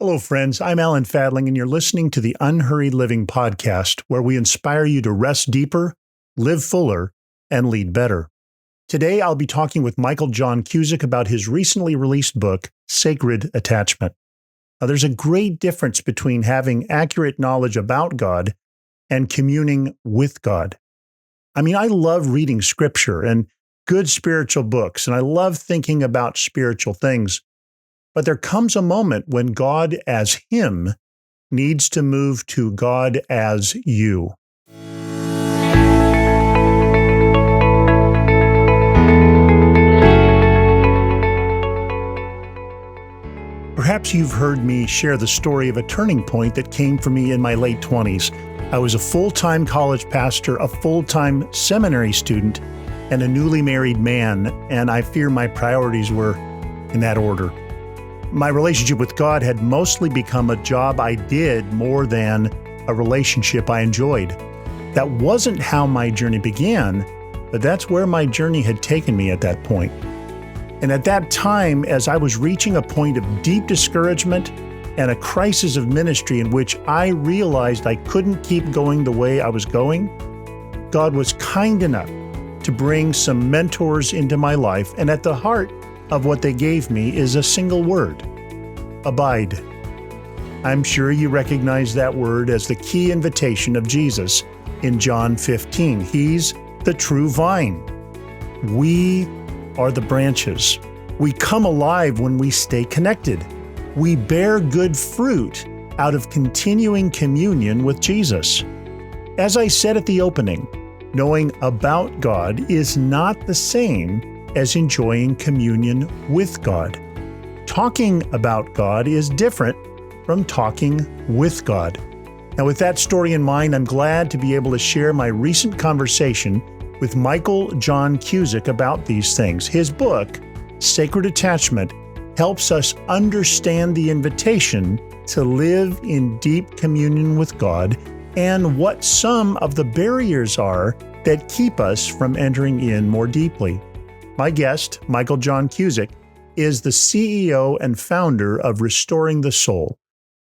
Hello, friends. I'm Alan Fadling, and you're listening to the Unhurried Living podcast, where we inspire you to rest deeper, live fuller, and lead better. Today, I'll be talking with Michael John Cusick about his recently released book, Sacred Attachment. Now, there's a great difference between having accurate knowledge about God and communing with God. I love reading scripture and good spiritual books, and I love thinking about spiritual things. But there comes a moment when God as Him needs to move to God as you. Perhaps you've heard me share the story of a turning point that came for me in my late 20s. I was a full-time college pastor, a full-time seminary student, and a newly married man, and I fear my priorities were in that order. My relationship with God had mostly become a job I did more than a relationship I enjoyed. That wasn't how my journey began, but that's where my journey had taken me at that point. And at that time, as I was reaching a point of deep discouragement and a crisis of ministry in which I realized I couldn't keep going the way I was going, God was kind enough to bring some mentors into my life, and at the heart of what they gave me is a single word: abide. I'm sure you recognize that word as the key invitation of Jesus in John 15. He's the true vine. We are the branches. We come alive when we stay connected. We bear good fruit out of continuing communion with Jesus. As I said at the opening, knowing about God is not the same as enjoying communion with God. Talking about God is different from talking with God. Now, with that story in mind, I'm glad to be able to share my recent conversation with Michael John Cusick about these things. His book, Sacred Attachment, helps us understand the invitation to live in deep communion with God and what some of the barriers are that keep us from entering in more deeply. My guest, Michael John Cusick, is the CEO and founder of Restoring the Soul,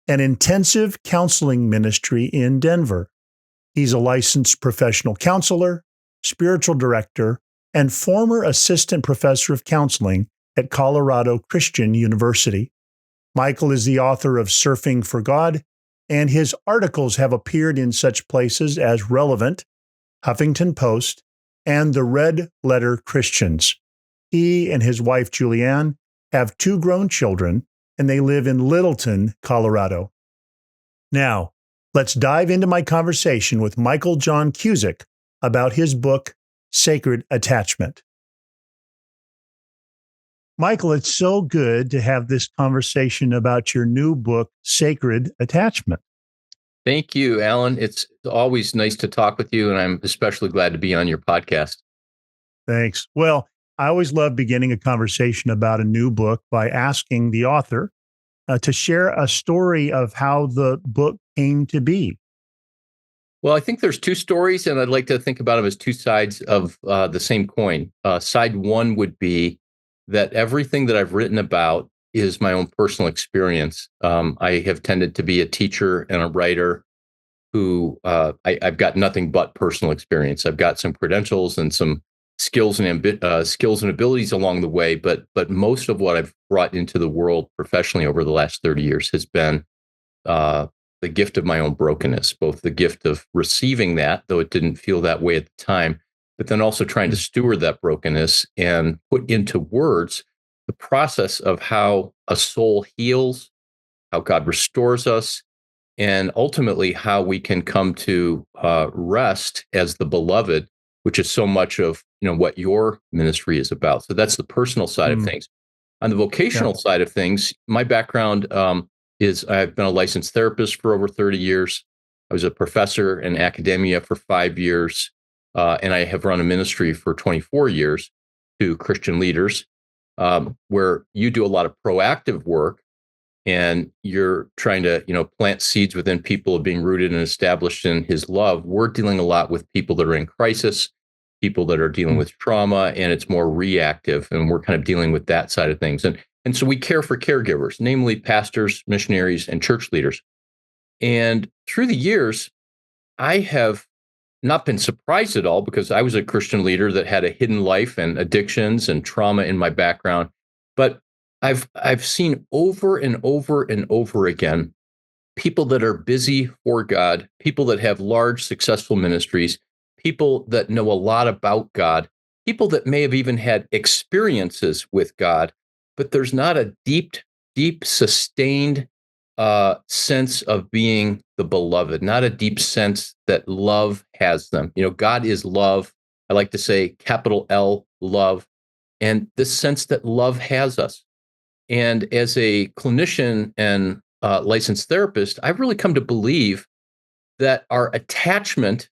an intensive counseling ministry in Denver. He's a licensed professional counselor, spiritual director, and former assistant professor of counseling at Colorado Christian University. Michael is the author of Surfing for God, and his articles have appeared in such places as Relevant, Huffington Post, and the Red Letter Christians. He and his wife, Julianne, have 2 grown children, and they live in Littleton, Colorado. Now, let's dive into my conversation with Michael John Cusick about his book, Sacred Attachment. Michael, it's so good to have this conversation about your new book, Sacred Attachment. Thank you, Alan. It's always nice to talk with you, and I'm especially glad to be on your podcast. Thanks. Well, I always love beginning a conversation about a new book by asking the author to share a story of how the book came to be. Well, I think there's 2 stories, and I'd like to think about them as 2 sides of the same coin. Side one would be that everything that I've written about is my own personal experience. I have tended to be a teacher and a writer who I've got nothing but personal experience. I've got some credentials and some skills and abilities along the way, but most of what I've brought into the world professionally over the last 30 years has been the gift of my own brokenness, both the gift of receiving that, though it didn't feel that way at the time, but then also trying to steward that brokenness and put into words the process of how a soul heals, how God restores us, and ultimately how we can come to rest as the beloved, which is so much of what your ministry is about. So that's the personal side of things. On the vocational side of things, my background is I've been a licensed therapist for over 30 years. I was a professor in academia for 5 years, and I have run a ministry for 24 years to Christian leaders, where you do a lot of proactive work, and you're trying to, plant seeds within people of being rooted and established in His love. We're dealing a lot with people that are in crisis, people that are dealing with trauma, and it's more reactive, and we're kind of dealing with that side of things. And And so we care for caregivers, namely pastors, missionaries, and church leaders. And through the years, I have not been surprised at all because I was a Christian leader that had a hidden life and addictions and trauma in my background. But I've seen over and over and over again people that are busy for God, people that have large successful ministries, people that know a lot about God, people that may have even had experiences with God, but there's not a deep, sustained sense of being the beloved, not a deep sense that love has them. God is love. I like to say capital L, love, and this sense that love has us. And as a clinician and licensed therapist, I've really come to believe that our attachment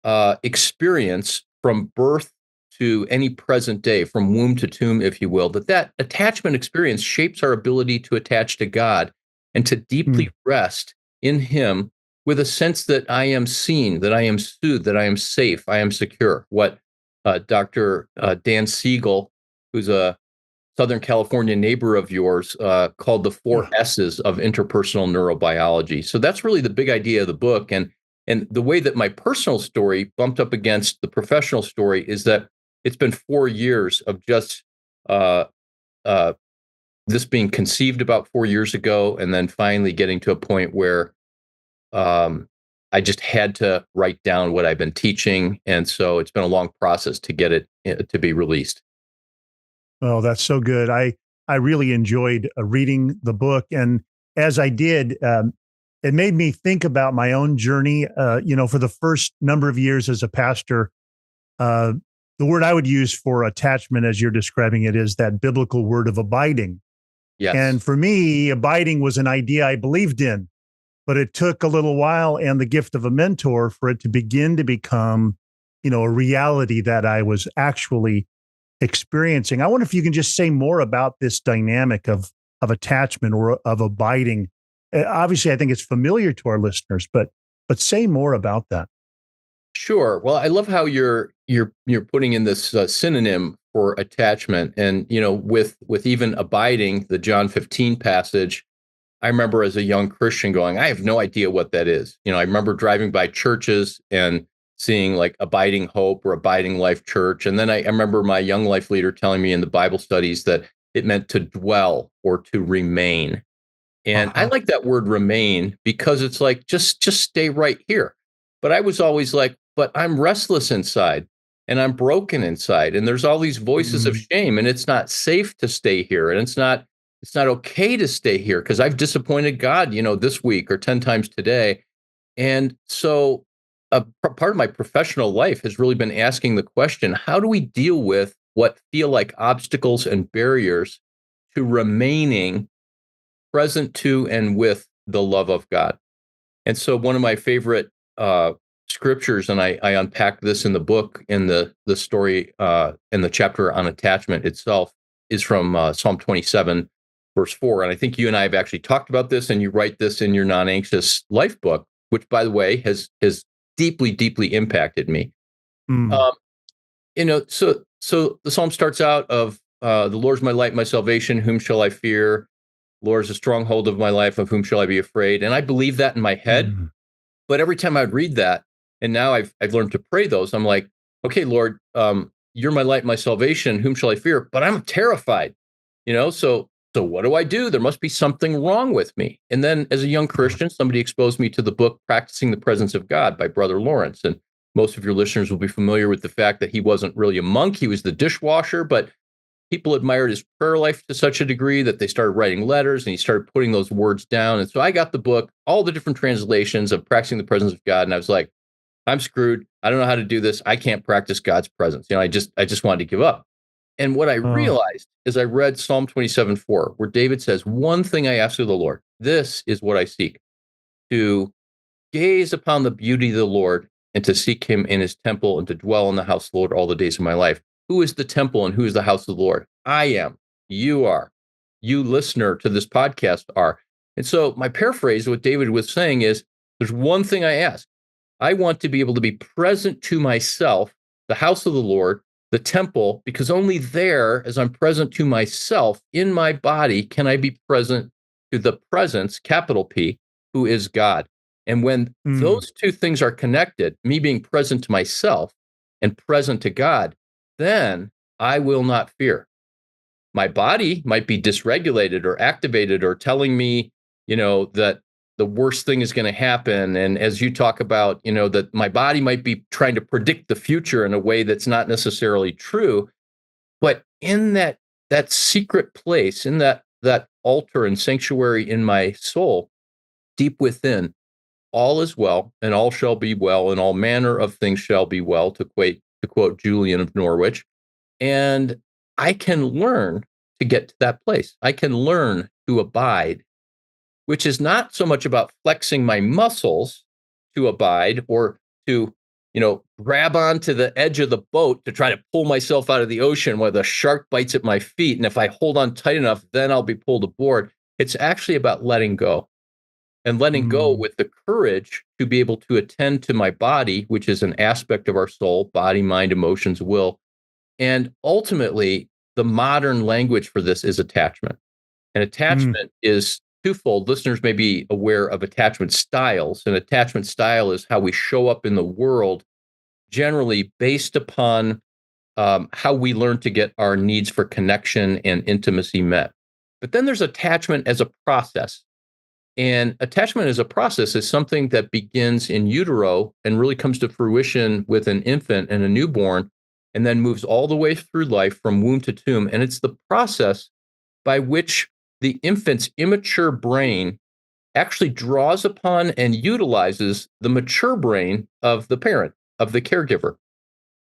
experience from birth to any present day, from womb to tomb, if you will, that attachment experience shapes our ability to attach to God and to deeply rest in Him with a sense that I am seen, that I am soothed, that I am safe, I am secure. What Dr. Dan Siegel, who's a Southern California neighbor of yours, called the four S's of interpersonal neurobiology. So that's really the big idea of the book. And the way that my personal story bumped up against the professional story is that it's been 4 years of just uh, uh, this being conceived about 4 years ago, and then finally getting to a point where I just had to write down what I've been teaching. And so it's been a long process to get it to be released. Oh, that's so good. I really enjoyed reading the book, and as I did, it made me think about my own journey. For the first number of years as a pastor, the word I would use for attachment, as you're describing it, is that biblical word of abiding. Yes. And for me, abiding was an idea I believed in, but it took a little while and the gift of a mentor for it to begin to become, a reality that I was actually experiencing. I wonder if you can just say more about this dynamic of attachment or of abiding. Obviously, I think it's familiar to our listeners, but say more about that. Sure. Well, I love how you're putting in this synonym for attachment, and with even abiding, the John 15 passage. I remember as a young Christian going, I have no idea what that is. I remember driving by churches and seeing like Abiding Hope or Abiding Life Church. And then I remember my young life leader telling me in the Bible studies that it meant to dwell or to remain. And I like that word remain because it's like, just stay right here. But I was always like, but I'm restless inside and I'm broken inside. And there's all these voices of shame, and it's not safe to stay here. And it's not okay to stay here because I've disappointed God, this week or 10 times today. And so part of my professional life has really been asking the question, how do we deal with what feel like obstacles and barriers to remaining present to and with the love of God? And so one of my favorite scriptures, and I unpack this in the book, in the story, in the chapter on attachment itself, is from Psalm 27, verse 4. And I think you and I have actually talked about this, and you write this in your Non-Anxious Life book, which, by the way, has deeply, deeply impacted me. So the psalm starts out of the Lord's my light, my salvation, whom shall I fear? Lord is the stronghold of my life, of whom shall I be afraid? And I believe that in my head, but every time I'd read that, and now I've learned to pray those, I'm like, okay, Lord, you're my light, my salvation, whom shall I fear? But I'm terrified, so what do I do? There must be something wrong with me. And then as a young Christian, somebody exposed me to the book, Practicing the Presence of God by Brother Lawrence. And most of your listeners will be familiar with the fact that he wasn't really a monk. He was the dishwasher, but people admired his prayer life to such a degree that they started writing letters, and he started putting those words down. And so I got the book, all the different translations of Practicing the Presence of God. And I was like, I'm screwed. I don't know how to do this. I can't practice God's presence. I just wanted to give up. And what I realized is I read Psalm 27:4, where David says, one thing I ask of the Lord, this is what I seek, to gaze upon the beauty of the Lord and to seek him in his temple and to dwell in the house of the Lord all the days of my life. Who is the temple and who is the house of the Lord? I am. You are. You listener to this podcast are. And so my paraphrase of what David was saying is, there's one thing I ask. I want to be able to be present to myself, the house of the Lord, the temple, because only there, as I'm present to myself in my body, can I be present to the presence, capital P, who is God. And when Mm. those two things are connected, me being present to myself and present to God, then I will not fear. My body might be dysregulated or activated or telling me, that the worst thing is going to happen. And as you talk about, that my body might be trying to predict the future in a way that's not necessarily true. But in that secret place, in that altar and sanctuary in my soul, deep within, all is well, and all shall be well, and all manner of things shall be well, to quote Julian of Norwich. And I can learn to get to that place. I can learn to abide, which is not so much about flexing my muscles to abide or to, grab onto the edge of the boat to try to pull myself out of the ocean where the shark bites at my feet. And if I hold on tight enough, then I'll be pulled aboard. It's actually about letting go and letting go Mm. with the courage to be able to attend to my body, which is an aspect of our soul, body, mind, emotions, will. And ultimately, the modern language for this is attachment. And Mm. attachment is twofold. Listeners may be aware of attachment styles. And attachment style is how we show up in the world, generally based upon how we learn to get our needs for connection and intimacy met. But then there's attachment as a process. And attachment as a process is something that begins in utero and really comes to fruition with an infant and a newborn, and then moves all the way through life from womb to tomb. And it's the process by which the infant's immature brain actually draws upon and utilizes the mature brain of the parent, of the caregiver.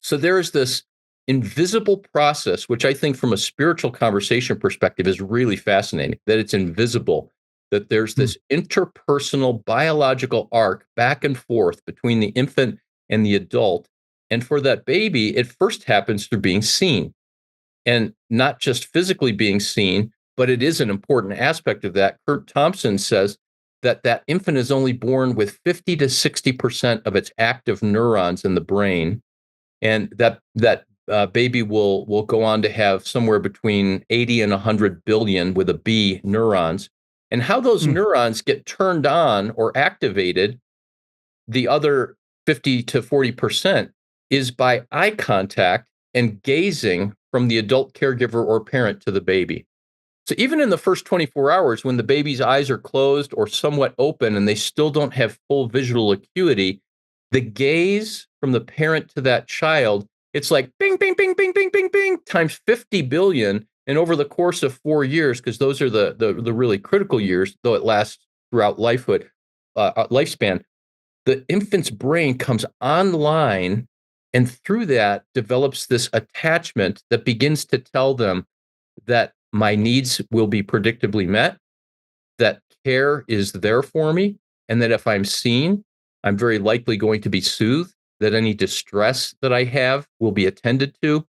So there is this invisible process, which I think from a spiritual conversation perspective is really fascinating, that it's invisible, that there's Mm. this interpersonal biological arc back and forth between the infant and the adult. And for that baby, it first happens through being seen, and not just physically being seen, but it is an important aspect of that. Kurt Thompson says that infant is only born with 50 to 60% of its active neurons in the brain, and that baby will go on to have somewhere between 80 and 100 billion with a B neurons. And how those Mm. neurons get turned on or activated, the other 50 to 40%, is by eye contact and gazing from the adult caregiver or parent to the baby. So even in the first 24 hours, when the baby's eyes are closed or somewhat open and they still don't have full visual acuity, the gaze from the parent to that child, it's like bing, bing, bing, bing, bing, bing, bing, times 50 billion. And over the course of 4 years, because those are the really critical years, though it lasts throughout lifespan, the infant's brain comes online, and through that develops this attachment that begins to tell them that my needs will be predictably met, that care is there for me, and that if I'm seen, I'm very likely going to be soothed, that any distress that I have will be attended to,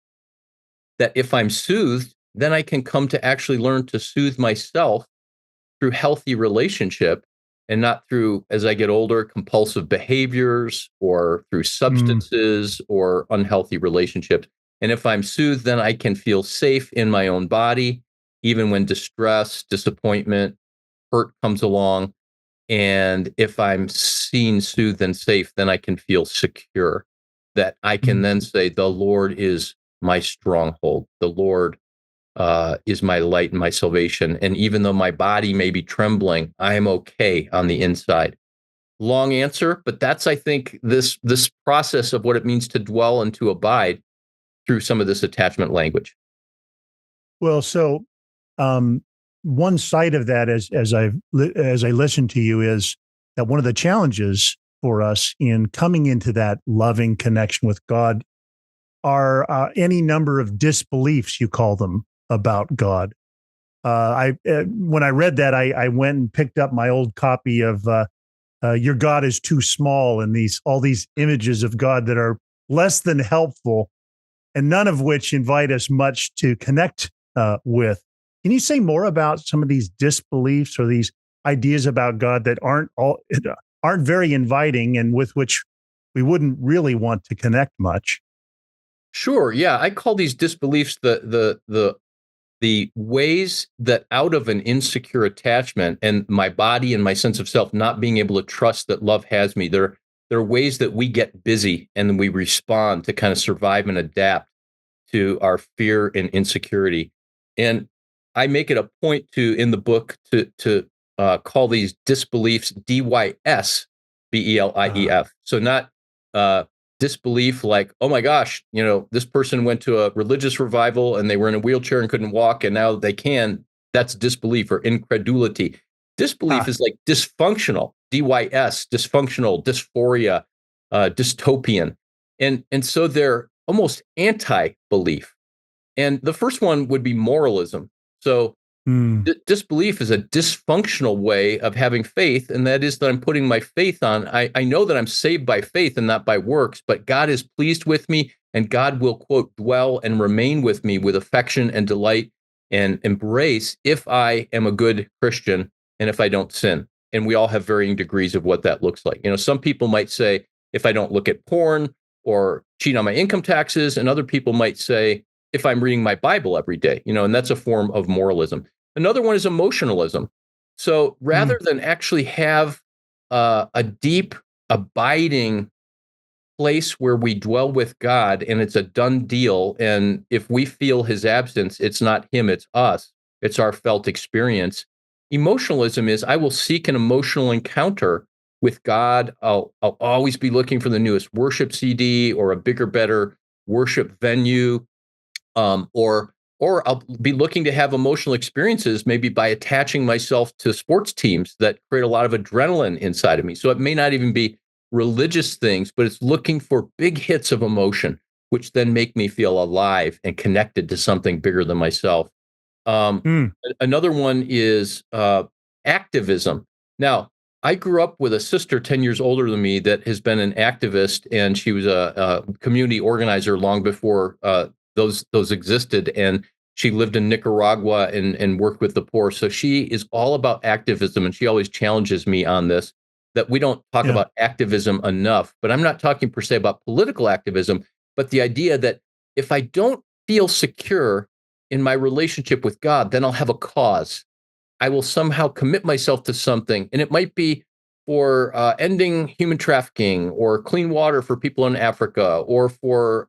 that if I'm soothed, then I can come to actually learn to soothe myself through healthy relationship, and not through, as I get older, compulsive behaviors or through Mm. substances or unhealthy relationships. And if I'm soothed, then I can feel safe in my own body, even when distress, disappointment, hurt comes along. And if I'm seen, soothed, and safe, then I can feel secure, that I can Mm. then say, the Lord is my stronghold. The Lord is my light and my salvation. And even though my body may be trembling, I am okay on the inside. Long answer, but that's, I think, this process of what it means to dwell and to abide through some of this attachment language. Well, so um, one side of that, as I listen to you, is that one of the challenges for us in coming into that loving connection with God are any number of disbeliefs, you call them, about God. When I read that, I went and picked up my old copy of "Your God is Too Small" and all these images of God that are less than helpful, and none of which invite us much to connect with. Can you say more about some of these disbeliefs or these ideas about God that aren't very inviting and with which we wouldn't really want to connect much? Sure. Yeah. I call these disbeliefs the ways that out of an insecure attachment and my body and my sense of self not being able to trust that love has me, there are ways that we get busy and we respond to kind of survive and adapt to our fear and insecurity. And I make it a point to in the book to call these disbeliefs Uh, DYSBELIEF. So not uh, disbelief like, oh my gosh, this person went to a religious revival and they were in a wheelchair and couldn't walk and now they can. That's disbelief or incredulity. Disbelief ah, is like dysfunctional, DYS, dysfunctional, dysphoria, dystopian. And so they're almost anti-belief. And the first one would be moralism. So mm, disbelief is a dysfunctional way of having faith, and that is that I'm putting my faith on. I know that I'm saved by faith and not by works, but God is pleased with me, and God will, quote, dwell and remain with me with affection and delight and embrace if I am a good Christian and if I don't sin. And we all have varying degrees of what that looks like. Some people might say, if I don't look at porn or cheat on my income taxes, and other people might say, if I'm reading my Bible every day, and that's a form of moralism. Another one is emotionalism. So mm, rather than actually have a deep, abiding place where we dwell with God and it's a done deal, and if we feel his absence, it's not him, it's us, it's our felt experience. Emotionalism is I will seek an emotional encounter with God. I'll always be looking for the newest worship CD or a bigger, better worship venue, or I'll be looking to have emotional experiences, maybe by attaching myself to sports teams that create a lot of adrenaline inside of me. So it may not even be religious things, but it's looking for big hits of emotion, which then make me feel alive and connected to something bigger than myself. Um, mm, Another one is activism. Now, I grew up with a sister 10 years older than me that has been an activist, and she was a community organizer long before those existed. And she lived in Nicaragua and worked with the poor. So she is all about activism, and she always challenges me on this, that we don't talk yeah. about activism enough. But I'm not talking per se about political activism, but the idea that if I don't feel secure in my relationship with God, then I'll have a cause. I will somehow commit myself to something, and it might be for ending human trafficking, or clean water for people in Africa, or for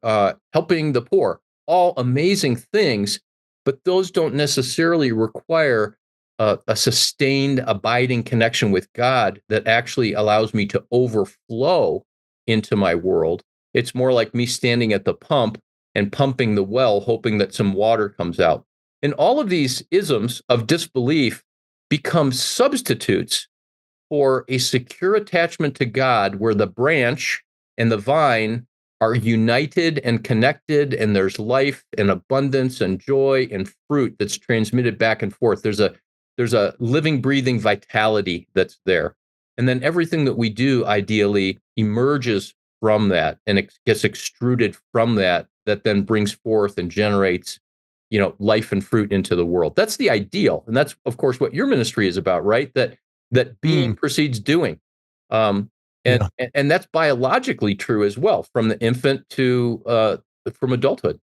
helping the poor. All amazing things, but those don't necessarily require a sustained, abiding connection with God that actually allows me to overflow into my world. It's more like me standing at the pump and pumping the well, hoping that some water comes out. And all of these isms of disbelief become substitutes for a secure attachment to God, where the branch and the vine are united and connected, and there's life and abundance and joy and fruit that's transmitted back and forth. There's a living, breathing vitality that's there. And then everything that we do ideally emerges from that, and it gets extruded from that, that then brings forth and generates, life and fruit into the world. That's the ideal. And that's, of course, what your ministry is about, right? That being Mm, precedes doing. Um, and, yeah. and that's biologically true as well, from the infant to from adulthood.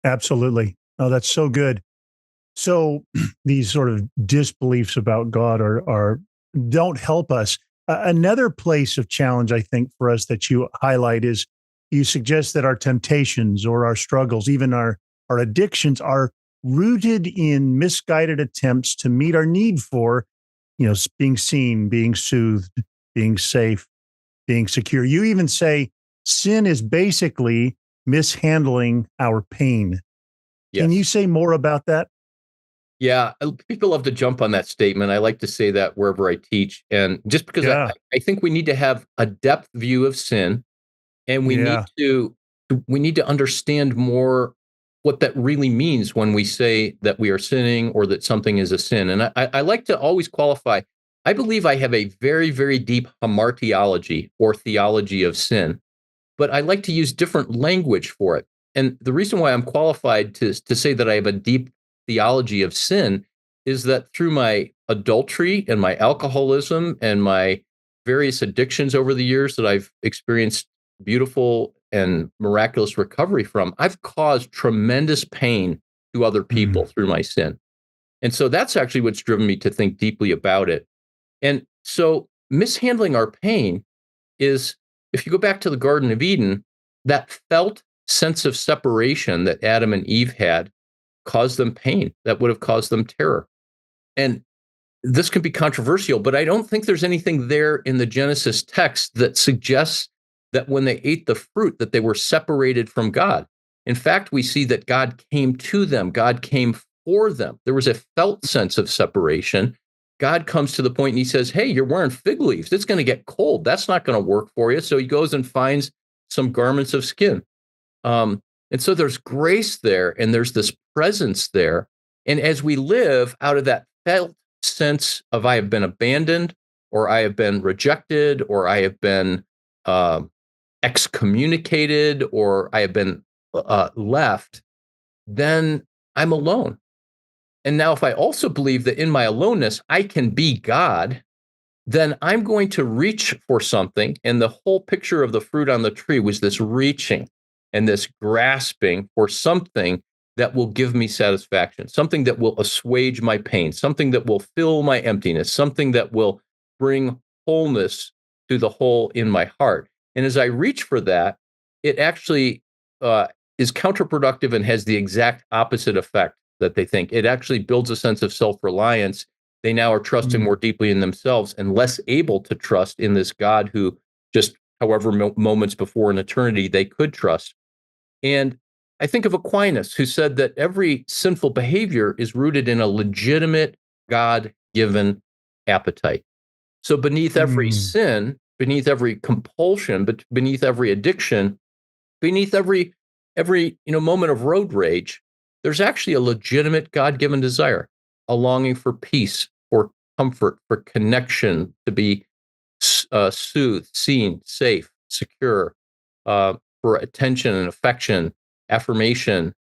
Absolutely. Oh, that's so good. So these sort of disbeliefs about God are don't help us. Another place of challenge, I think, for us that you highlight is you suggest that our temptations or our struggles, even our addictions, are rooted in misguided attempts to meet our need for, being seen, being soothed, being safe, being secure. You even say sin is basically mishandling our pain. Can you Yes. say more about that? Yeah, people love to jump on that statement. I like to say that wherever I teach, and just because I, Yeah. I think we need to have a depth view of sin, and Yeah. we need to understand more what that really means when we say that we are sinning or that something is a sin. And I like to always qualify. I believe I have a very, very deep hamartiology, or theology of sin, but I like to use different language for it. And the reason why I'm qualified to say that I have a deep theology of sin is that through my adultery and my alcoholism and my various addictions over the years that I've experienced beautiful and miraculous recovery from, I've caused tremendous pain to other people Mm. through my sin. And so that's actually what's driven me to think deeply about it. And so mishandling our pain is, if you go back to the Garden of Eden, that felt sense of separation that Adam and Eve had caused them pain that would have caused them terror. And this can be controversial, but I don't think there's anything there in the Genesis text that suggests that when they ate the fruit that they were separated from God. In fact, we see that God came to them. God came for them. There was a felt sense of separation. God comes to the point and he says, "Hey, you're wearing fig leaves. It's going to get cold. That's not going to work for you." So he goes and finds some garments of skin. And so there's grace there and there's this presence there. And as we live out of that felt sense of I have been abandoned, or I have been rejected, or I have been uh, excommunicated, or I have been left, then I'm alone. And now, if I also believe that in my aloneness, I can be God, then I'm going to reach for something. And the whole picture of the fruit on the tree was this reaching and this grasping for something that will give me satisfaction, something that will assuage my pain, something that will fill my emptiness, something that will bring wholeness to the hole in my heart. And as I reach for that, it actually is counterproductive and has the exact opposite effect that they think. It actually builds a sense of self-reliance. They now are trusting Mm. more deeply in themselves and less able to trust in this God who just however moments before an eternity they could trust. And I think of Aquinas, who said that every sinful behavior is rooted in a legitimate God-given appetite. So beneath every Mm. sin, beneath every compulsion, but beneath every addiction, beneath every moment of road rage, there's actually a legitimate God-given desire, a longing for peace, for comfort, for connection, to be soothed, seen, safe, secure, for attention and affection, affirmation,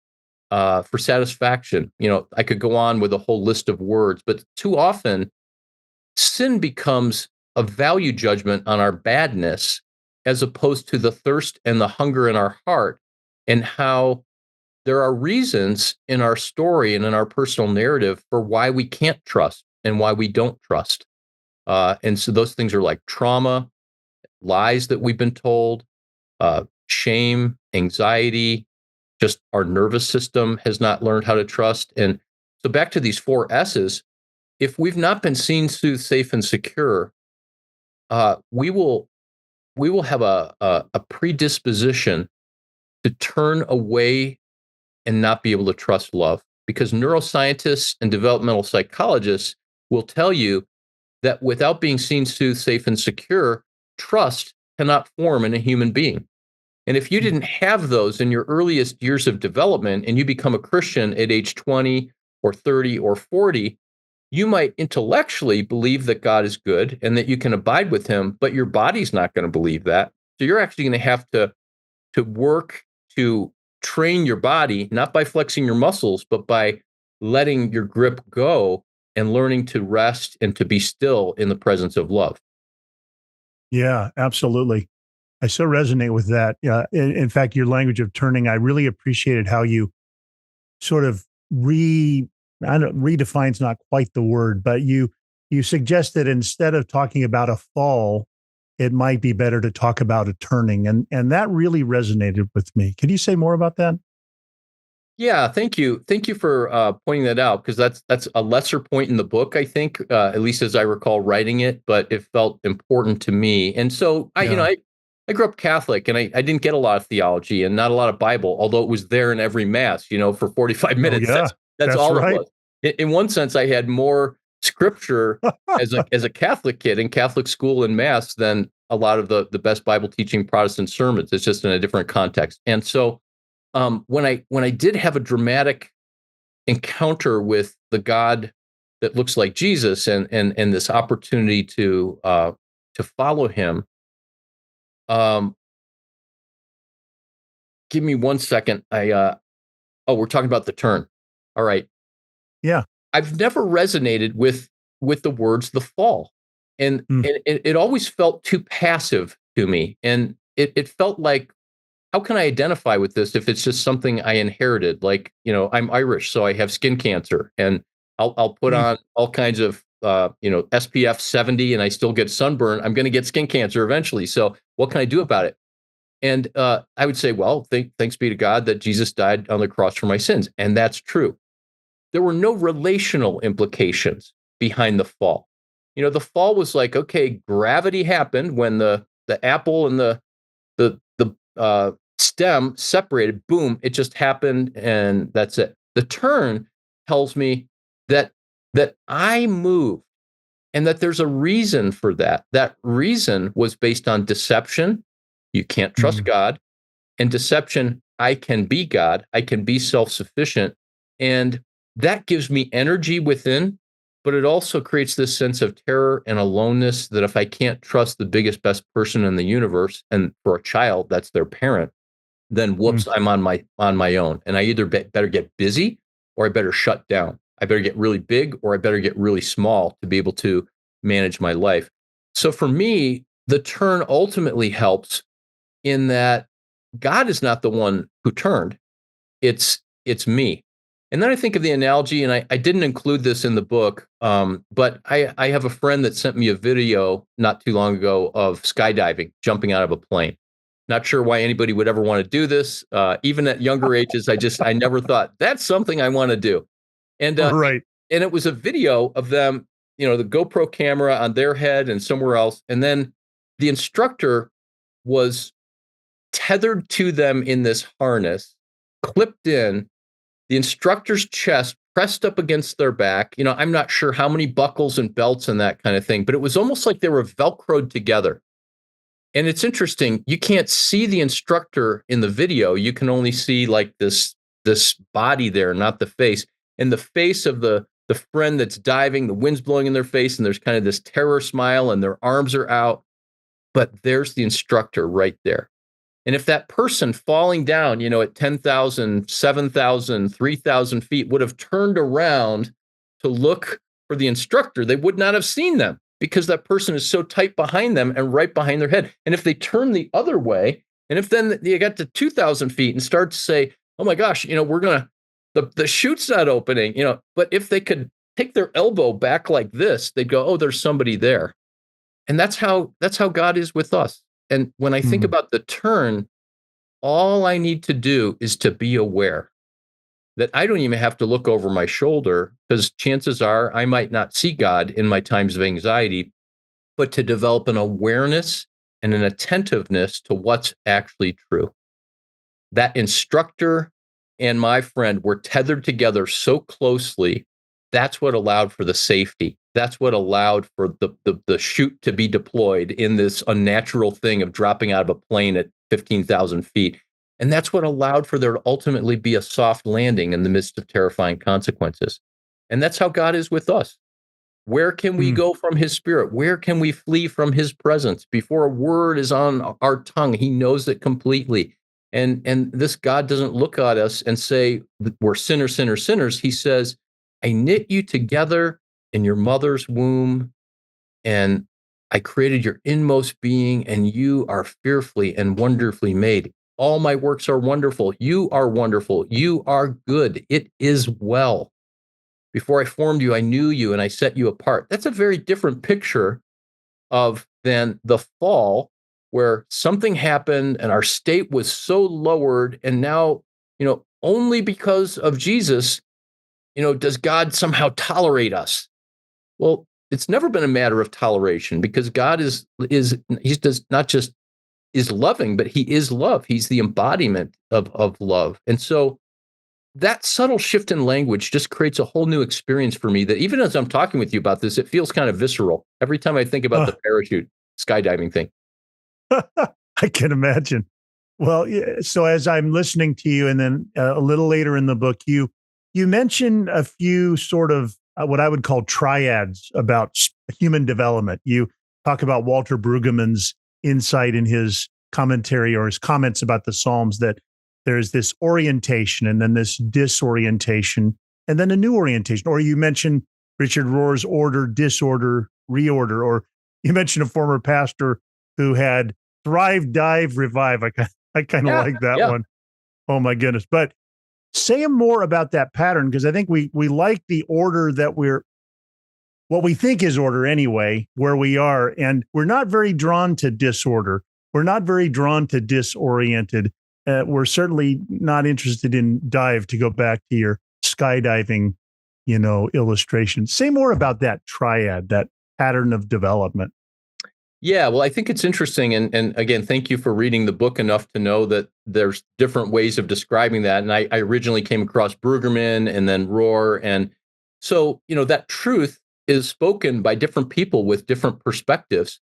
for satisfaction. I could go on with a whole list of words, but too often sin becomes a value judgment on our badness as opposed to the thirst and the hunger in our heart, and how there are reasons in our story and in our personal narrative for why we can't trust and why we don't trust. And so those things are like trauma, lies that we've been told, shame, anxiety, just our nervous system has not learned how to trust. And so back to these four S's, if we've not been seen, soothed, safe, and secure, we will have a predisposition to turn away and not be able to trust love, because neuroscientists and developmental psychologists will tell you that without being seen, soothed, safe, and secure, trust cannot form in a human being. And if you didn't have those in your earliest years of development and you become a Christian at age 20 or 30 or 40, you might intellectually believe that God is good and that you can abide with him, but your body's not going to believe that. So you're actually going to have to work to train your body, not by flexing your muscles, but by letting your grip go and learning to rest and to be still in the presence of love. Yeah, absolutely. I so resonate with that. In fact, your language of turning, I really appreciated how you sort of I don't, redefine's not quite the word, but you suggest that instead of talking about a fall, it might be better to talk about a turning, and that really resonated with me. Can you say more about that? Yeah, thank you. Thank you for pointing that out, because that's a lesser point in the book, I think, at least as I recall writing it, but it felt important to me. And so Yeah. I grew up Catholic, and I didn't get a lot of theology and not a lot of Bible, although it was there in every mass, for 45 Oh, minutes. yeah. That's That's all it right. was. In one sense, I had more scripture as a Catholic kid in Catholic school and mass than a lot of the best Bible teaching Protestant sermons. It's just in a different context. And so when I did have a dramatic encounter with the God that looks like Jesus, and this opportunity to follow him, um, give me one second. We're talking about the turn. All right. Yeah. I've never resonated with the words "the fall," and Mm. it always felt too passive to me, and it felt like, how can I identify with this if it's just something I inherited? Like, I'm Irish, so I have skin cancer, and I'll put Mm. on all kinds of SPF 70, and I still get sunburn. I'm going to get skin cancer eventually. So what can I do about it? And I would say, well, thanks be to God that Jesus died on the cross for my sins, and that's true. There were no relational implications behind the fall. The fall was like, okay, gravity happened when the apple and the stem separated. Boom, it just happened, and that's it. The turn tells me that I moved, and that there's a reason for that. That reason was based on deception. You can't trust Mm. God. And deception, I can be God. I can be self-sufficient. And that gives me energy within, but it also creates this sense of terror and aloneness that if I can't trust the biggest, best person in the universe, and for a child, that's their parent, then Mm. whoops, I'm on my own. And I either better get busy or I better shut down. I better get really big or I better get really small to be able to manage my life. So for me, the turn ultimately helps in that God is not the one who turned. It's me. And then I think of the analogy, and I didn't include this in the book, but I have a friend that sent me a video not too long ago of skydiving, jumping out of a plane. Not sure why anybody would ever want to do this. Even at younger ages, I never thought that's something I want to do. And Right. and it was a video of them, the GoPro camera on their head and somewhere else, and then the instructor was tethered to them in this harness, clipped in, the instructor's chest pressed up against their back. I'm not sure how many buckles and belts and that kind of thing, but it was almost like they were Velcroed together. And it's interesting, you can't see the instructor in the video. You can only see like this body there, not the face. And the face of the friend that's diving, the wind's blowing in their face, and there's kind of this terror smile, and their arms are out. But there's the instructor right there. And if that person falling down, at 10,000, 7,000, 3,000 feet would have turned around to look for the instructor, they would not have seen them because that person is so tight behind them and right behind their head. And if they turn the other way, and if then you got to 2,000 feet and start to say, oh my gosh, we're going to, the chute's not opening, but if they could take their elbow back like this, they'd go, oh, there's somebody there. And that's how God is with us. And when I think Mm. about the turn, all I need to do is to be aware that I don't even have to look over my shoulder, because chances are I might not see God in my times of anxiety, but to develop an awareness and an attentiveness to what's actually true. That instructor and my friend were tethered together so closely. That's what allowed for the safety. That's what allowed for the chute to be deployed in this unnatural thing of dropping out of a plane at 15,000 feet. And that's what allowed for there to ultimately be a soft landing in the midst of terrifying consequences. And that's how God is with us. Where can we Mm. go from his spirit? Where can we flee from his presence? Before a word is on our tongue, he knows it completely. And this God doesn't look at us and say, we're sinners, sinners, sinners. He says, I knit you together in your mother's womb, and I created your inmost being, and you are fearfully and wonderfully made. All my works are wonderful. You are wonderful. You are good. It is well. Before I formed you, I knew you and I set you apart. That's a very different picture of than the fall, where something happened and our state was so lowered. And now, only because of Jesus, does God somehow tolerate us? Well, it's never been a matter of toleration, because God he does not just is loving, but he is love. He's the embodiment of love. And so that subtle shift in language just creates a whole new experience for me, that even as I'm talking with you about this, it feels kind of visceral every time I think about Uh, the parachute skydiving thing. I can imagine. Well, yeah, so as I'm listening to you, and then a little later in the book, you mention a few sort of what I would call triads about human development. You talk about Walter Brueggemann's insight in his commentary or his comments about the Psalms, that there's this orientation and then this disorientation and then a new orientation. Or you mentioned Richard Rohr's order, disorder, reorder, or you mentioned a former pastor who had thrive, dive, revive. I kind of Yeah, like that yeah. one. Oh my goodness. But say more about that pattern, because I think we like the order that we're what we think is order anyway, where we are. And we're not very drawn to disorder. We're not very drawn to disoriented. We're certainly not interested in dive, to go back to your skydiving, illustration. Say more about that triad, that pattern of development. Yeah, well, I think it's interesting, and again, thank you for reading the book enough to know that there's different ways of describing that. And I originally came across Brueggemann and then Rohr, and so that truth is spoken by different people with different perspectives.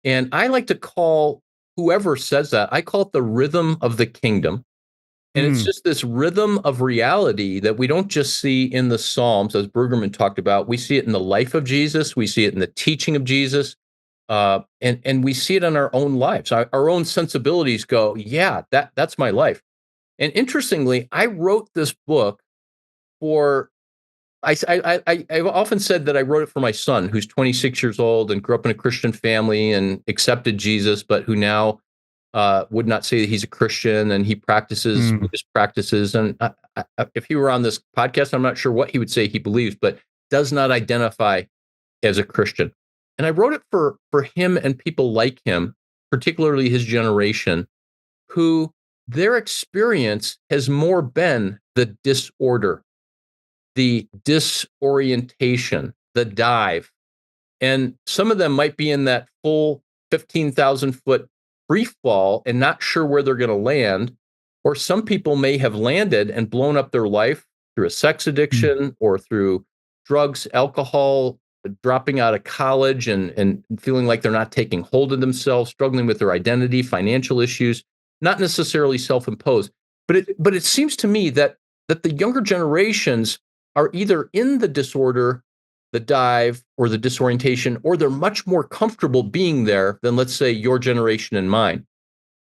And I like to call whoever says that, I call it the rhythm of the kingdom. And it's Mm, just this rhythm of reality that we don't just see in the Psalms, as Brueggemann talked about. We see it in the life of Jesus. We see it in the teaching of Jesus. And we see it in our own lives. Our own sensibilities go, yeah, that's my life. And interestingly, I wrote this book for I've often said that I wrote it for my son, who's 26 years old and grew up in a Christian family and accepted Jesus, but who now would not say that he's a Christian, and he practices mm, Buddhist practices. And if he were on this podcast, I'm not sure what he would say he believes, but does not identify as a Christian. And I wrote it for him and people like him, particularly his generation, who their experience has more been the disorder, the disorientation, the dive. And some of them might be in that full 15,000-foot free fall and not sure where they're going to land. Or some people may have landed and blown up their life through a sex mm. addiction or through drugs, alcohol, dropping out of college and feeling like they're not taking hold of themselves, struggling with their identity, financial issues, not necessarily self-imposed. But it seems to me that the younger generations are either in the disorder, the dive, or the disorientation, or they're much more comfortable being there than, let's say, your generation and mine,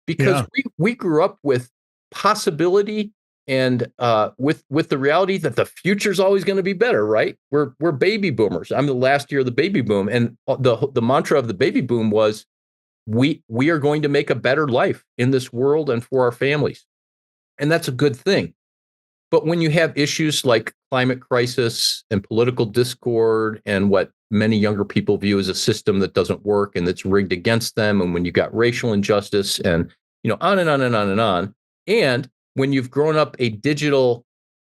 because Yeah. we grew up with possibility and with the reality that the future's always going to be better, right? We're baby boomers. I'm the last year of the baby boom, and the mantra of the baby boom was we are going to make a better life in this world and for our families, and that's a good thing. But when you have issues like climate crisis and political discord and what many younger people view as a system that doesn't work and that's rigged against them, and when you got racial injustice and on and on and on and on, and when you've grown up a digital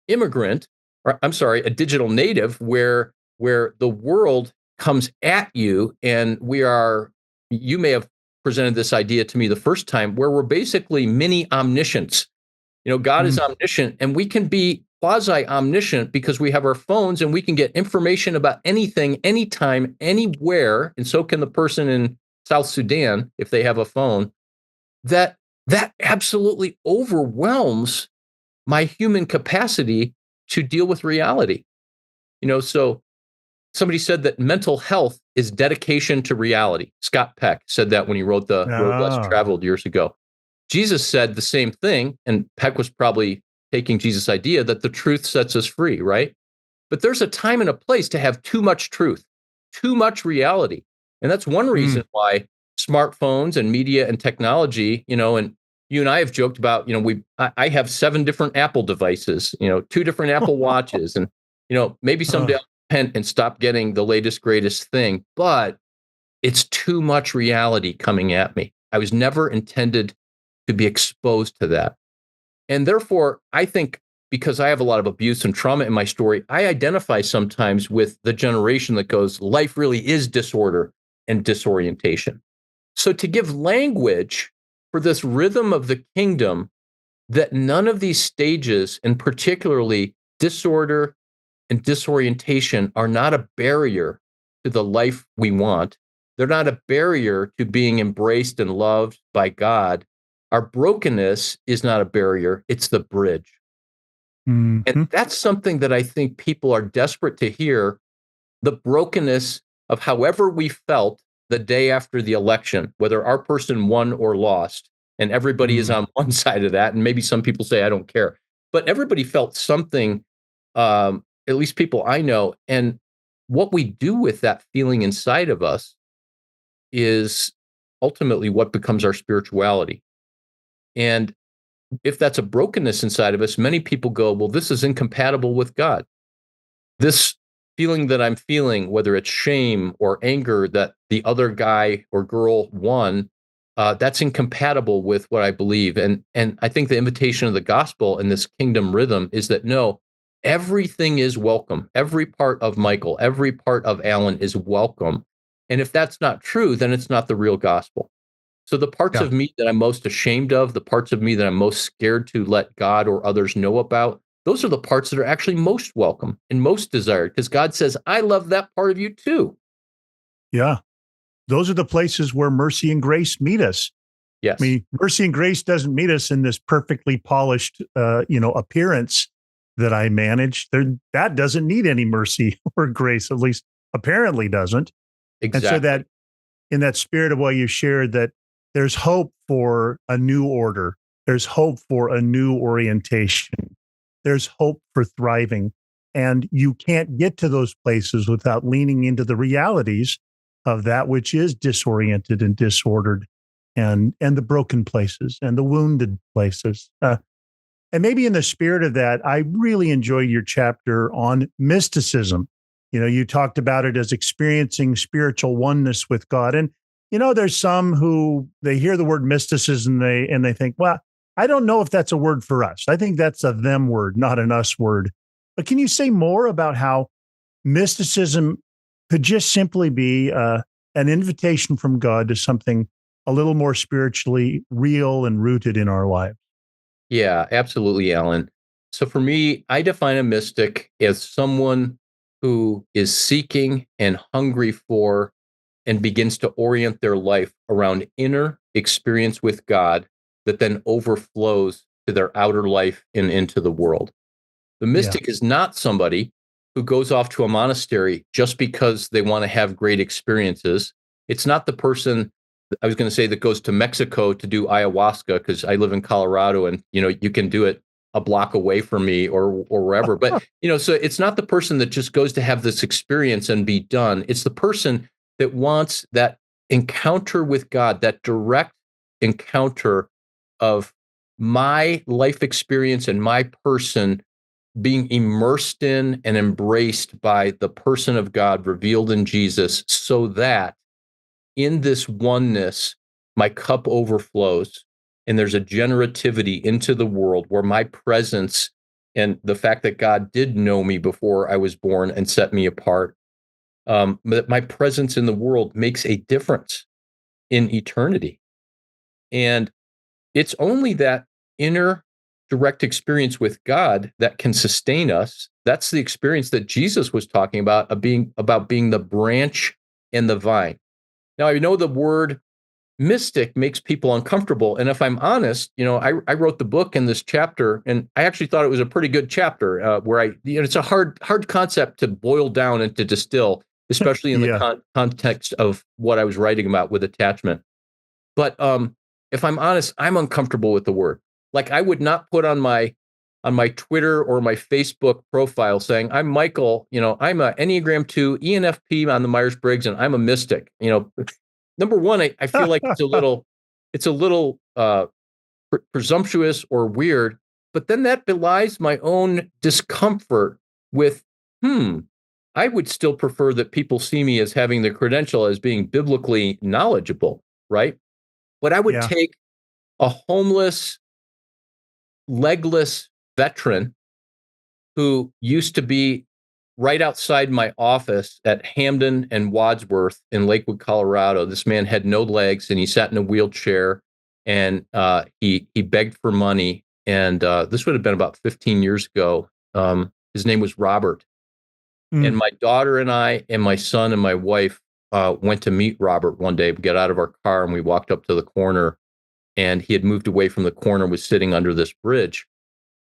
immigrant, or I'm sorry, a digital native, where the world comes at you, and you may have presented this idea to me the first time, where we're basically mini omniscients. God is Mm, omniscient, and we can be quasi omniscient because we have our phones and we can get information about anything, anytime, anywhere. And so can the person in South Sudan if they have a phone. That that absolutely overwhelms my human capacity to deal with reality. So somebody said that mental health is dedication to reality. Scott Peck said that when he wrote the Road Less ah, Traveled years ago. Jesus said the same thing, and Peck was probably taking Jesus' idea that the truth sets us free, right? But there's a time and a place to have too much truth, too much reality. And that's one mm, reason why smartphones and media and technology, and you and I have joked about, I have 7 different Apple devices, 2 different Apple watches, and maybe someday uh, I'll repent and stop getting the latest, greatest thing, but it's too much reality coming at me. I was never intended to be exposed to that. And therefore, I think because I have a lot of abuse and trauma in my story, I identify sometimes with the generation that goes, life really is disorder and disorientation. So to give language for this rhythm of the kingdom, that none of these stages, and particularly disorder and disorientation, are not a barrier to the life we want. They're not a barrier to being embraced and loved by God. Our brokenness is not a barrier, it's the bridge. And mhm, that's something that I think people are desperate to hear, the brokenness of however we felt the day after the election, whether our person won or lost. And everybody is mm, on one side of that. And maybe some people say, I don't care. But everybody felt something, at least people I know. And what we do with that feeling inside of us is ultimately what becomes our spirituality. And if that's a brokenness inside of us, many people go, well, this is incompatible with God. This feeling that I'm feeling, whether it's shame or anger that the other guy or girl won, that's incompatible with what I believe. And I think the invitation of the gospel and this kingdom rhythm is that no, everything is welcome. Every part of Michael, every part of Alan is welcome. And if that's not true, then it's not the real gospel. So the parts Yeah. of me that I'm most ashamed of, the parts of me that I'm most scared to let God or others know about, those are the parts that are actually most welcome and most desired because God says, I love that part of you too. Yeah. Those are the places where mercy and grace meet us. I Yes, mean, mercy and grace doesn't meet us in this perfectly polished, appearance that I manage. That doesn't need any mercy or grace, at least apparently doesn't. And so exactly. that in that spirit of what you shared, that there's hope for a new order. There's hope for a new orientation. There's hope for thriving. And you can't get to those places without leaning into the realities of that which is disoriented and disordered and the broken places and the wounded places. And maybe in the spirit of that, I really enjoyed your chapter on mysticism. You talked about it as experiencing spiritual oneness with God. And, there's some who they hear the word mysticism and they think, well, I don't know if that's a word for us. I think that's a them word, not an us word. But can you say more about how mysticism could just simply be an invitation from God to something a little more spiritually real and rooted in our lives? Yeah, absolutely, Alan. So for me, I define a mystic as someone who is seeking and hungry for and begins to orient their life around inner experience with God that then overflows to their outer life and into the world. The Yeah. mystic is not somebody who goes off to a monastery just because they want to have great experiences. It's not the person I was going to say that goes to Mexico to do ayahuasca because I live in Colorado and you can do it a block away from me or wherever. But so it's not the person that just goes to have this experience and be done. It's the person that wants that encounter with God, that direct encounter of my life experience and my person being immersed in and embraced by the person of God revealed in Jesus, so that in this oneness, my cup overflows and there's a generativity into the world where my presence and the fact that God did know me before I was born and set me apart, that my presence in the world makes a difference in eternity. And it's only that inner direct experience with God that can sustain us. That's the experience that Jesus was talking about, of being the branch and the vine. Now, I know the word mystic makes people uncomfortable. And if I'm honest, I wrote the book in this chapter, and I actually thought it was a pretty good chapter where it's a hard concept to boil down and to distill, especially in the Yeah. context of what I was writing about with attachment. But if I'm honest, I'm uncomfortable with the word. Like I would not put on my Twitter or my Facebook profile saying I'm Michael. I'm a Enneagram 2 ENFP on the Myers Briggs, and I'm a mystic. Number one, I feel like it's a little presumptuous or weird. But then that belies my own discomfort with I would still prefer that people see me as having the credential as being biblically knowledgeable, right? But I would Yeah. take a homeless, legless veteran who used to be right outside my office at Hamden and Wadsworth in Lakewood, Colorado. This man had no legs and he sat in a wheelchair and he begged for money. And this would have been about 15 years ago. His name was Robert. And Mm. my daughter and I and my son and my wife went to meet Robert one day. We got out of our car and we walked up to the corner, and he had moved away from the corner, was sitting under this bridge.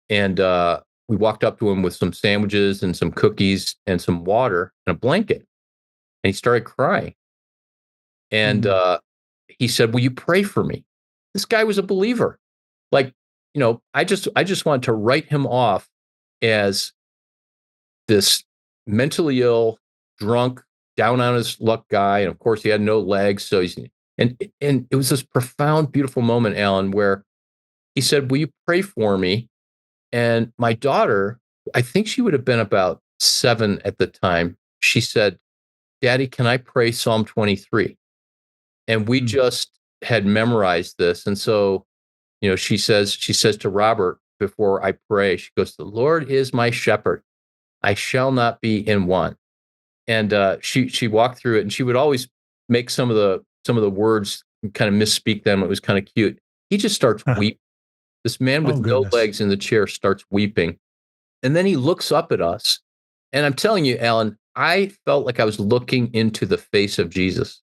And we walked up to him with some sandwiches and some cookies and some water and a blanket. And he started crying. And Mm. he said, "Will you pray for me?" This guy was a believer. Like, I just wanted to write him off as this mentally ill, drunk, down on his luck guy. And of course, he had no legs. So and it was this profound, beautiful moment, Alan, where he said, will you pray for me? And my daughter, I think she would have been about 7 at the time. She said, Daddy, can I pray Psalm 23? And we Mm. just had memorized this. And so, she says to Robert before I pray, she goes, the Lord is my shepherd. I shall not be in want. And she walked through it, and she would always make some of the words kind of misspeak them. It was kind of cute. He just starts weeping. This man Oh, with no goodness. legs in the chair starts weeping. And then he looks up at us. And I'm telling you, Alan, I felt like I was looking into the face of Jesus.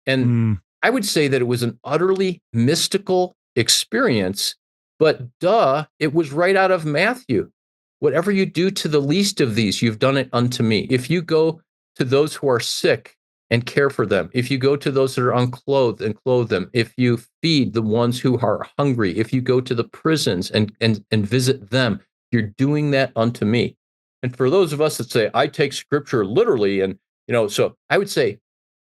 And Mm. I would say that it was an utterly mystical experience, but it was right out of Matthew. Whatever you do to the least of these, you've done it unto me. If you go to those who are sick and care for them, if you go to those that are unclothed and clothe them, if you feed the ones who are hungry, if you go to the prisons and visit them, you're doing that unto me. And for those of us that say, I take scripture literally, and so I would say,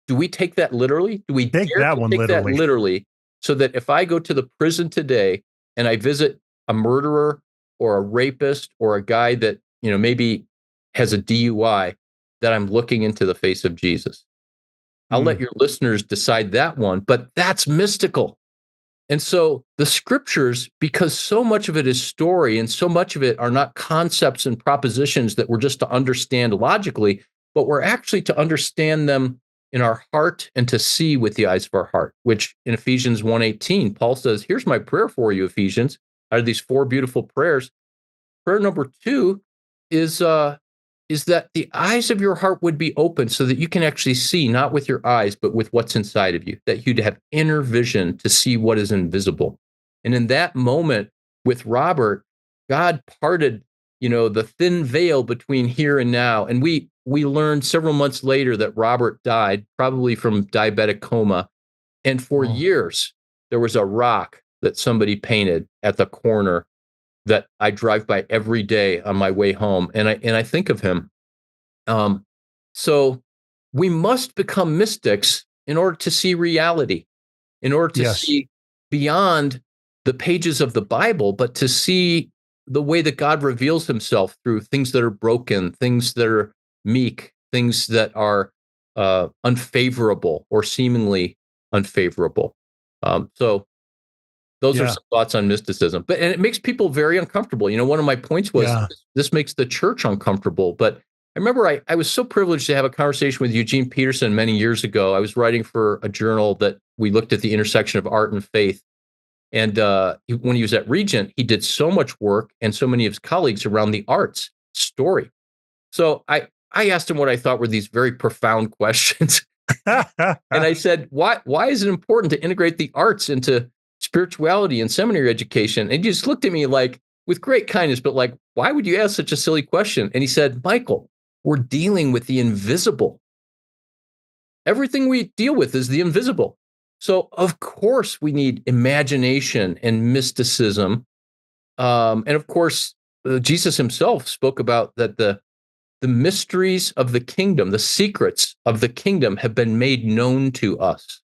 do we take that literally? Do we Take dare that to one take that literally. literally so that if I go to the prison today and I visit a murderer or a rapist or a guy that, maybe has a DUI, that I'm looking into the face of Jesus? I'll let Mm. your listeners decide that one, but that's mystical. And so the scriptures, because so much of it is story and so much of it are not concepts and propositions that we're just to understand logically, but we're actually to understand them in our heart and to see with the eyes of our heart, which in Ephesians 1:18, Paul says, here's my prayer for you, Ephesians, out of these 4 beautiful prayers. Prayer number 2 is that the eyes of your heart would be open so that you can actually see, not with your eyes, but with what's inside of you, that you'd have inner vision to see what is invisible. And in that moment with Robert, God parted, the thin veil between here and now. And we learned several months later that Robert died, probably from diabetic coma. And for Oh, years, there was a rock that somebody painted at the corner that I drive by every day on my way home, and I think of him. Um, so we must become mystics in order to see reality, in order to yes. see beyond the pages of the Bible, but to see the way that God reveals himself through things that are broken, things that are meek, things that are unfavorable or seemingly unfavorable. So those are Yeah. some thoughts on mysticism, and it makes people very uncomfortable. One of my points was Yeah. this makes the church uncomfortable. But I remember I was so privileged to have a conversation with Eugene Peterson many years ago. I was writing for a journal that we looked at the intersection of art and faith. And when he was at Regent, he did so much work and so many of his colleagues around the arts story. So I asked him what I thought were these very profound questions. And I said, why is it important to integrate the arts into spirituality and seminary education? And he just looked at me like with great kindness, but like, why would you ask such a silly question? And he said, Michael, we're dealing with the invisible. Everything we deal with is the invisible. So of course we need imagination and mysticism. And of course, Jesus himself spoke about that the mysteries of the kingdom, the secrets of the kingdom have been made known to us.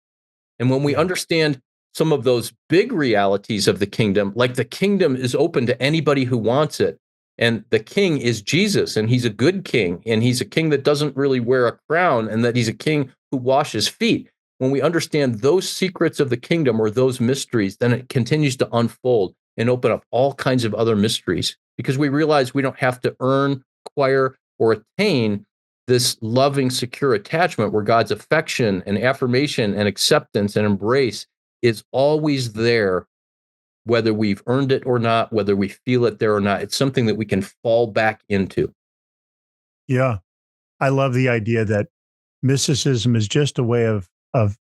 And when we Yeah. understand some of those big realities of the kingdom, like the kingdom is open to anybody who wants it, and the king is Jesus, and he's a good king, and he's a king that doesn't really wear a crown, and that he's a king who washes feet. When we understand those secrets of the kingdom or those mysteries, then it continues to unfold and open up all kinds of other mysteries because we realize we don't have to earn, acquire, or attain this loving, secure attachment where God's affection and affirmation and acceptance and embrace is always there, whether we've earned it or not, whether we feel it there or not. It's something that we can fall back into. Yeah. I love the idea that mysticism is just a way of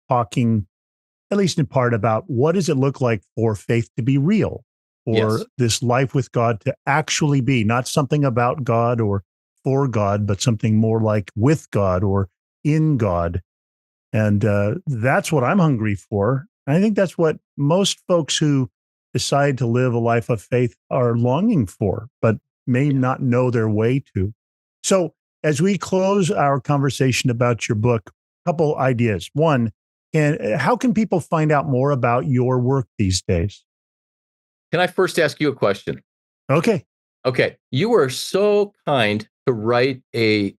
talking, at least in part, about what does it look like for faith to be real, Yes. for this life with God to actually be not something about God or for God, but something more like with God or in God. And that's what I'm hungry for. I think that's what most folks who decide to live a life of faith are longing for, but may not know their way to. So, as we close our conversation about your book, a couple ideas. One, and how can people find out more about your work these days? Can I first ask you a question? Okay. Okay, you were so kind to write a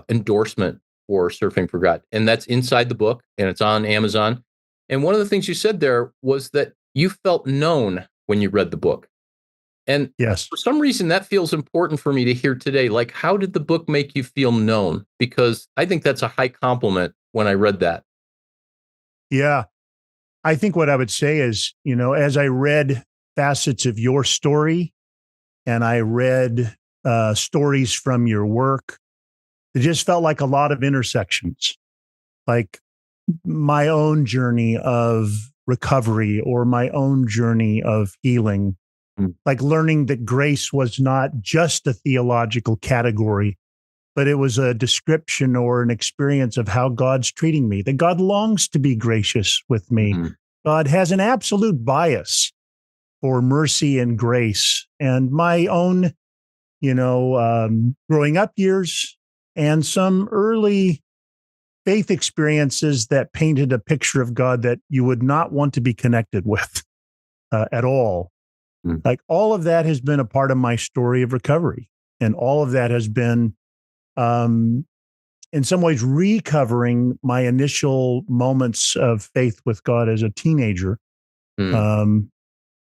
endorsement for Surfing for God, and that's inside the book, and it's on Amazon. And one of the things you said there was that you felt known when you read the book, and Yes. for some reason that feels important for me to hear today. Like, how did the book make you feel known? Because I think that's a high compliment when I read that. Yeah. I think what I would say is, as I read facets of your story and I read stories from your work, it just felt like a lot of intersections, like my own journey of recovery or my own journey of healing, Mm. like learning that grace was not just a theological category, but it was a description or an experience of how God's treating me, that God longs to be gracious with me. Mhm. God has an absolute bias for mercy and grace. And my own, growing up years and some early faith experiences that painted a picture of God that you would not want to be connected with at all. Mm. Like all of that has been a part of my story of recovery. And all of that has been, in some ways, recovering my initial moments of faith with God as a teenager. Mm.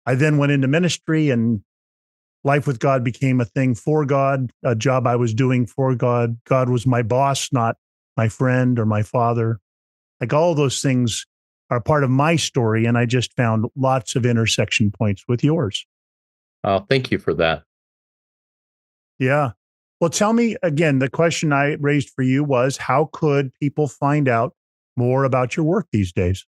I then went into ministry, and life with God became a thing for God, a job I was doing for God. God was my boss, not my friend or my father. Like all those things are part of my story. And I just found lots of intersection points with yours. Thank you for that. Yeah. Well, tell me again, the question I raised for you was, how could people find out more about your work these days?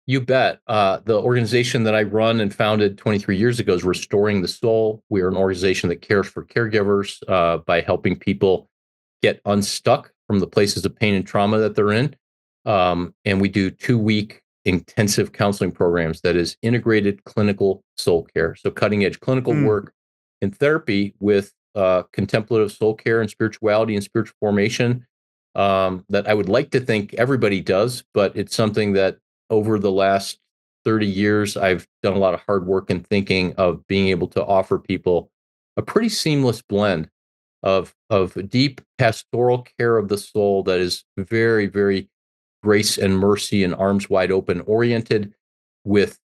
You bet. The organization that I run and founded 23 years ago is Restoring the Soul. We are an organization that cares for caregivers by helping people get unstuck from the places of pain and trauma that they're in. And we do 2-week intensive counseling programs that is integrated clinical soul care. So cutting edge clinical Mm, work and therapy with contemplative soul care and spirituality and spiritual formation that I would like to think everybody does, but it's something that over the last 30 years, I've done a lot of hard work and thinking of being able to offer people a pretty seamless blend of deep pastoral care of the soul that is very, very grace and mercy and arms wide open oriented with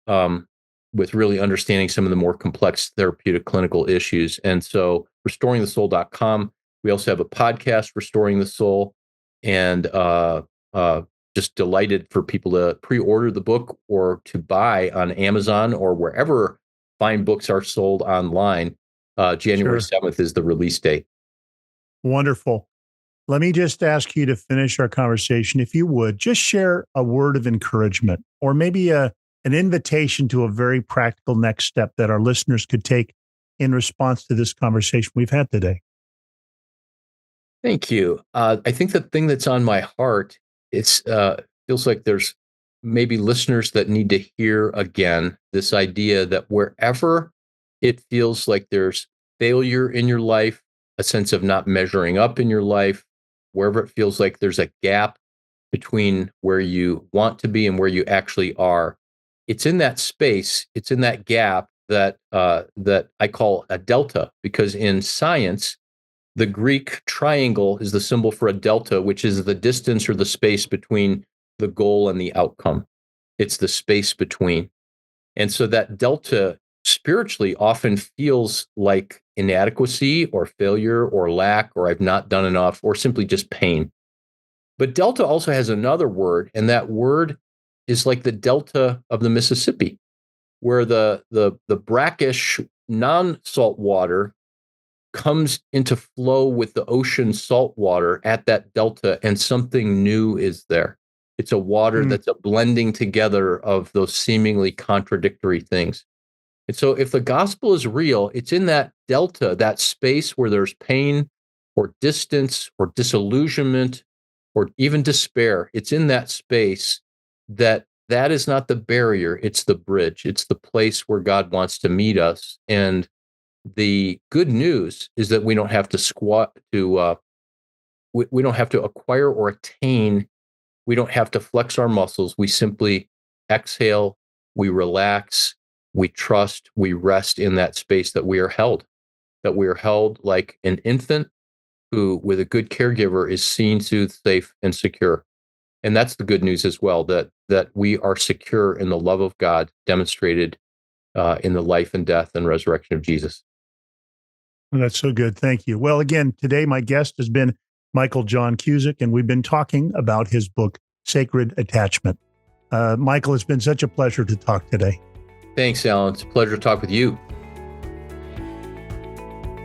really understanding some of the more complex therapeutic clinical issues. And so restoringthesoul.com. We also have a podcast, Restoring the Soul, and just delighted for people to pre-order the book or to buy on Amazon or wherever fine books are sold online. January sure. 7th is the release date. Wonderful. Let me just ask you to finish our conversation. If you would, just share a word of encouragement or maybe an invitation to a very practical next step that our listeners could take in response to this conversation we've had today. Thank you. I think the thing that's on my heart, it's feels like there's maybe listeners that need to hear again this idea that wherever it feels like there's failure in your life, a sense of not measuring up in your life, wherever it feels like there's a gap between where you want to be and where you actually are, it's in that space, it's in that gap that I call a delta, because in science the Greek triangle is the symbol for a delta, which is the distance or the space between the goal and the outcome. It's the space between. And so that delta spiritually often feels like inadequacy or failure or lack, or I've not done enough, or simply just pain. But delta also has another word, and that word is like the delta of the Mississippi, where the brackish non-salt water comes into flow with the ocean salt water at that delta, and something new is there. It's a water Mm, that's a blending together of those seemingly contradictory things. And so if the gospel is real, it's in that delta, that space where there's pain or distance or disillusionment or even despair. It's in that space that is not the barrier, it's the bridge. It's the place where God wants to meet us. And the good news is that we don't have to we don't have to acquire or attain. We don't have to flex our muscles. We simply exhale, we relax, we trust, we rest in that space that we are held like an infant who, with a good caregiver, is seen, soothed, safe, and secure. And that's the good news as well, that we are secure in the love of God demonstrated in the life and death and resurrection of Jesus. That's so good. Thank you. Well, again, today my guest has been Michael John Cusick, and we've been talking about his book, Sacred Attachment. Michael, it's been such a pleasure to talk today. Thanks, Alan. It's a pleasure to talk with you.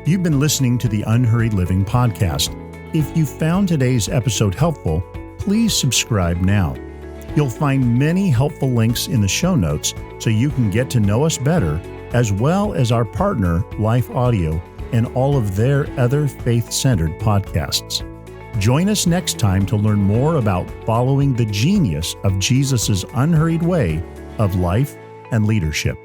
You've been listening to the Unhurried Living podcast. If you found today's episode helpful, please subscribe now. You'll find many helpful links in the show notes so you can get to know us better, as well as our partner, Life Audio, and all of their other faith-centered podcasts. Join us next time to learn more about following the genius of Jesus' unhurried way of life and leadership.